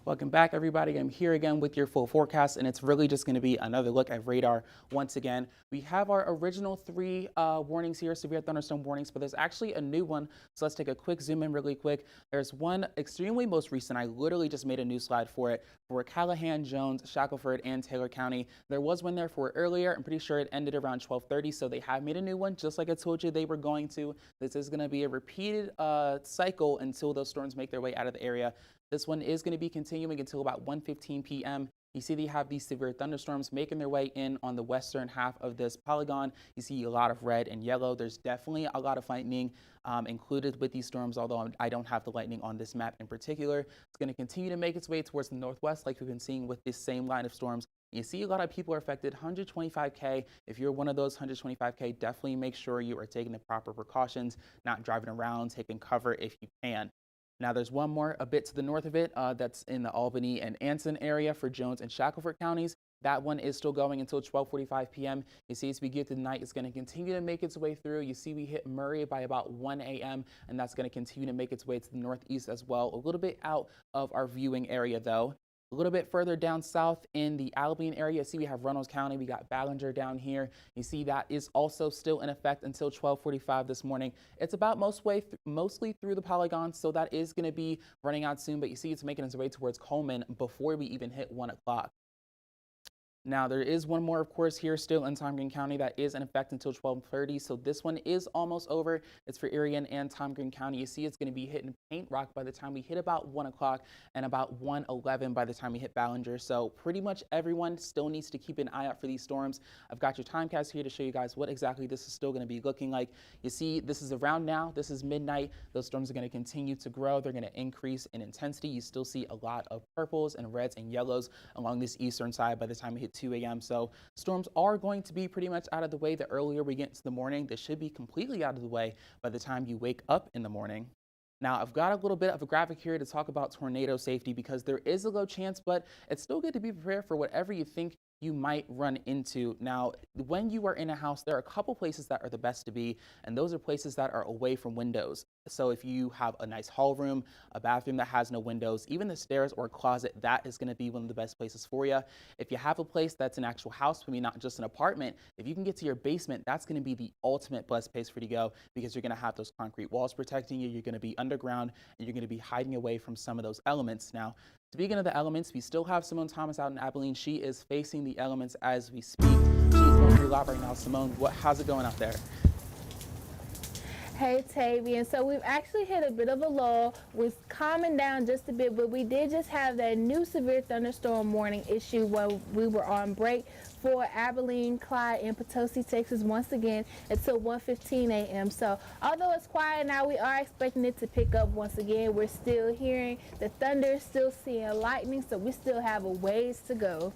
Welcome back, everybody. I'm here again with your full forecast, and it's really just going to be another look at radar once again. We have our original three warnings here, severe thunderstorm warnings, but there's actually a new one. So let's take a quick zoom in really quick. There's one extremely most recent. I literally just made a new slide for it for Callahan, Jones, Shackelford, and Taylor County. There was one there for earlier. I'm pretty sure it ended around 12:30, so they have made a new one, just like I told you they were going to. This is going to be a repeated cycle until those storms make their way out of the area. This one is going to be continuing until about 1:15 p.m. You see they have these severe thunderstorms making their way in on the western half of this polygon. You see a lot of red and yellow. There's definitely a lot of lightning included with these storms, although I don't have the lightning on this map in particular. It's going to continue to make its way towards the northwest like we've been seeing with this same line of storms. You see a lot of people are affected, 125K. If you're one of those 125K, definitely make sure you are taking the proper precautions, not driving around, taking cover if you can. Now there's one more a bit to the north of it that's in the Albany and Anson area for Jones and Shackelford counties. That one is still going until 12:45 p.m. You see, as we get to the night, it's going to continue to make its way through. You see, we hit Murray by about 1 a.m., and that's going to continue to make its way to the northeast as well. A little bit out of our viewing area, though. A little bit further down south in the Albion area, see we have Reynolds County, we got Ballinger down here. You see that is also still in effect until 12:45 this morning. It's about mostly through the polygon, so that is going to be running out soon, but you see it's making its way towards Coleman before we even hit 1 o'clock. Now, there is one more, of course, here still in Tom Green County that is in effect until 12:30. So this one is almost over. It's for Erie and Tom Green County. You see it's going to be hitting Paint Rock by the time we hit about 1 o'clock and about 1:11 by the time we hit Ballinger. So pretty much everyone still needs to keep an eye out for these storms. I've got your timecast here to show you guys what exactly this is still going to be looking like. You see, this is around now. This is midnight. Those storms are going to continue to grow. They're going to increase in intensity. You still see a lot of purples and reds and yellows along this eastern side by the time we hit 2 a.m. So storms are going to be pretty much out of the way. The earlier we get into the morning, they should be completely out of the way by the time you wake up in the morning. Now, I've got a little bit of a graphic here to talk about tornado safety because there is a low chance, but it's still good to be prepared for whatever you think you might run into. Now, when you are in a house, there are a couple places that are the best to be, and those are places that are away from windows. So if you have a nice hall room, a bathroom that has no windows, even the stairs or closet, that is going to be one of the best places for you. If you have a place that's an actual house, maybe not just an apartment, if you can get to your basement, that's going to be the ultimate best place for you to go because you're going to have those concrete walls protecting you. You're going to be underground and you're going to be hiding away from some of those elements. Now, speaking of the elements, we still have Simone Thomas out in Abilene. She is facing the elements as we speak. She's going through live right now. Simone, how's it going out there? Hey Tavian, so we've actually hit a bit of a lull. We're calming down just a bit, but we did just have that new severe thunderstorm warning issue while we were on break for Abilene, Clyde, and Potosi, Texas once again until 1:15 a.m. So although it's quiet now, we are expecting it to pick up once again. We're still hearing the thunder, still seeing lightning, so we still have a ways to go.